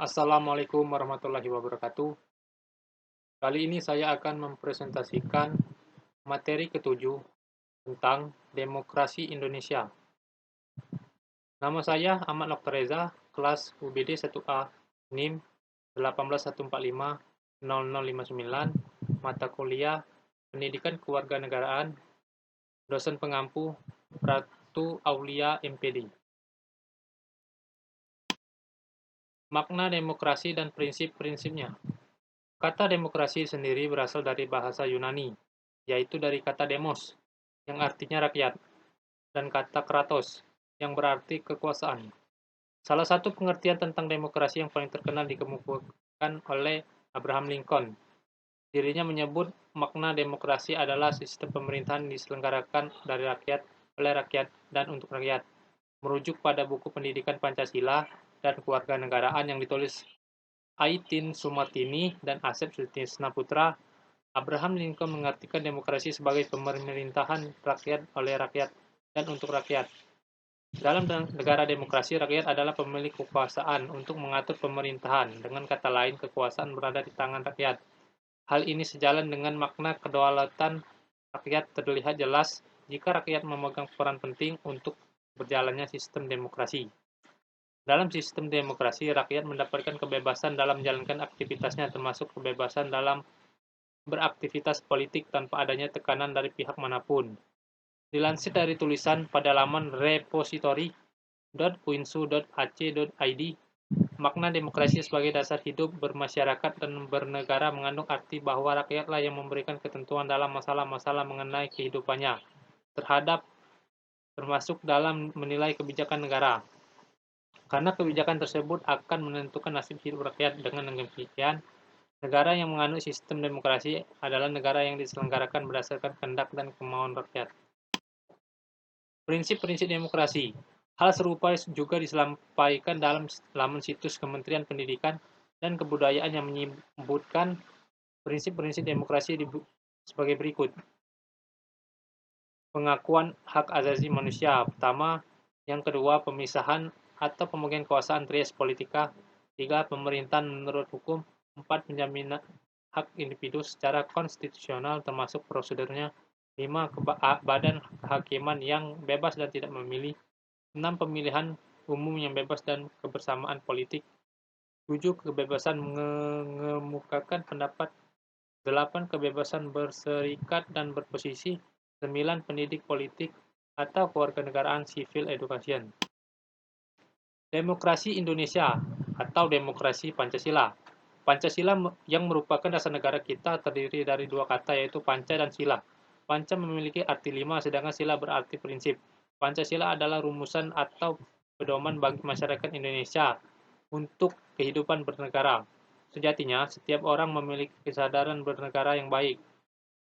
Assalamualaikum warahmatullahi wabarakatuh. Kali ini saya akan mempresentasikan materi ketujuh tentang demokrasi Indonesia. Nama saya Ahmad Noktar Reza, kelas UBD 1A, NIM 181450059, mata kuliah Pendidikan Kewarganegaraan, dosen pengampu Ratu Aulia MPD. Makna demokrasi dan prinsip-prinsipnya. Kata demokrasi sendiri berasal dari bahasa Yunani, yaitu dari kata demos, yang artinya rakyat, dan kata kratos, yang berarti kekuasaan. Salah satu pengertian tentang demokrasi yang paling terkenal dikemukakan oleh Abraham Lincoln. Dirinya menyebut makna demokrasi adalah sistem pemerintahan diselenggarakan dari rakyat, oleh rakyat, dan untuk rakyat. Merujuk pada buku pendidikan Pancasila dan kewarganegaraan yang ditulis Aitin Sumartini dan Asep Sutisna Putra, Abraham Lincoln mengartikan demokrasi sebagai pemerintahan rakyat oleh rakyat dan untuk rakyat. Dalam negara demokrasi, rakyat adalah pemilik kekuasaan untuk mengatur pemerintahan. Dengan kata lain, kekuasaan berada di tangan rakyat. Hal ini sejalan dengan makna kedaulatan rakyat terlihat jelas jika rakyat memegang peran penting untuk berjalannya sistem demokrasi. Dalam sistem demokrasi, rakyat mendapatkan kebebasan dalam menjalankan aktivitasnya, termasuk kebebasan dalam beraktivitas politik tanpa adanya tekanan dari pihak manapun. Dilansir dari tulisan pada laman repository.uinsu.ac.id, makna demokrasi sebagai dasar hidup bermasyarakat dan bernegara mengandung arti bahwa rakyatlah yang memberikan ketentuan dalam masalah-masalah mengenai kehidupannya, termasuk dalam menilai kebijakan negara. Karena kebijakan tersebut akan menentukan nasib hidup rakyat. Dengan demikian, negara yang menganut sistem demokrasi adalah negara yang diselenggarakan berdasarkan kehendak dan kemauan rakyat. Prinsip-prinsip demokrasi. Hal serupa juga disampaikan dalam laman situs Kementerian Pendidikan dan Kebudayaan yang menyebutkan prinsip-prinsip demokrasi sebagai berikut. Pengakuan hak asasi manusia. Pertama, yang kedua, pemisahan atau pembagian kekuasaan res politika. 3. Pemerintahan menurut hukum. 4. Penjaminan hak individu secara konstitusional termasuk prosedurnya. 5. Badan kehakiman yang bebas dan tidak memilih. 6. Pemilihan umum yang bebas dan kebersamaan politik. 7. Kebebasan mengemukakan pendapat. 8. Kebebasan berserikat dan berposisi. 9. Pendidik politik atau kewarganegaraan civil education. Demokrasi Indonesia atau demokrasi Pancasila. Pancasila yang merupakan dasar negara kita terdiri dari dua kata yaitu panca dan sila. Panca memiliki arti 5, sedangkan sila berarti prinsip. Pancasila adalah rumusan atau pedoman bagi masyarakat Indonesia untuk kehidupan bernegara. Sejatinya, setiap orang memiliki kesadaran bernegara yang baik,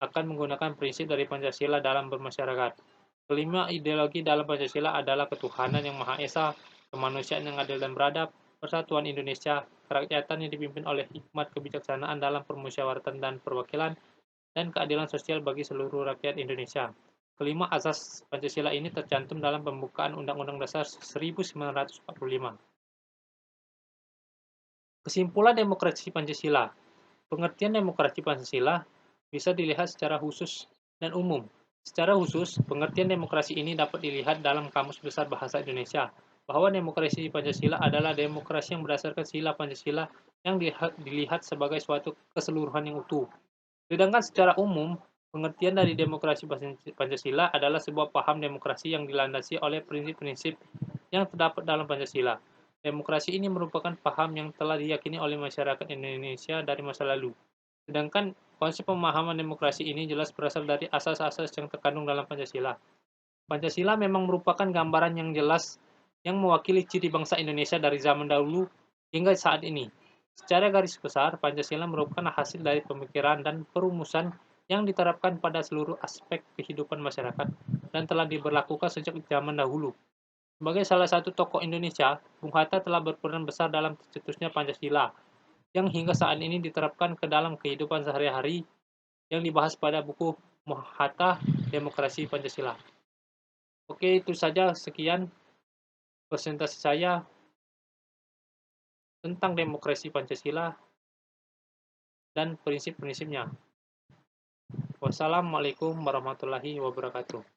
akan menggunakan prinsip dari Pancasila dalam bermasyarakat. Kelima, ideologi dalam Pancasila adalah ketuhanan yang Maha Esa, kemanusiaan yang adil dan beradab, persatuan Indonesia, kerakyatan yang dipimpin oleh hikmat kebijaksanaan dalam permusyawaratan dan perwakilan, dan keadilan sosial bagi seluruh rakyat Indonesia. Kelima, asas Pancasila ini tercantum dalam pembukaan Undang-Undang Dasar 1945. Kesimpulan demokrasi Pancasila. Pengertian demokrasi Pancasila bisa dilihat secara khusus dan umum. Secara khusus, pengertian demokrasi ini dapat dilihat dalam Kamus Besar Bahasa Indonesia, bahwa demokrasi Pancasila adalah demokrasi yang berdasarkan sila Pancasila yang dilihat sebagai suatu keseluruhan yang utuh. Sedangkan secara umum, pengertian dari demokrasi Pancasila adalah sebuah paham demokrasi yang dilandasi oleh prinsip-prinsip yang terdapat dalam Pancasila. Demokrasi ini merupakan paham yang telah diyakini oleh masyarakat Indonesia dari masa lalu. Sedangkan konsep pemahaman demokrasi ini jelas berasal dari asas-asas yang terkandung dalam Pancasila. Pancasila memang merupakan gambaran yang jelas yang mewakili ciri bangsa Indonesia dari zaman dahulu hingga saat ini. Secara garis besar, Pancasila merupakan hasil dari pemikiran dan perumusan yang diterapkan pada seluruh aspek kehidupan masyarakat dan telah diberlakukan sejak zaman dahulu. Sebagai salah satu tokoh Indonesia, Bung Hatta telah berperan besar dalam tercetusnya Pancasila, yang hingga saat ini diterapkan ke dalam kehidupan sehari-hari yang dibahas pada buku Hatta Demokrasi Pancasila. Oke, itu saja sekian presentasi saya. tentang demokrasi Pancasila dan prinsip-prinsipnya. Wassalamualaikum warahmatullahi wabarakatuh.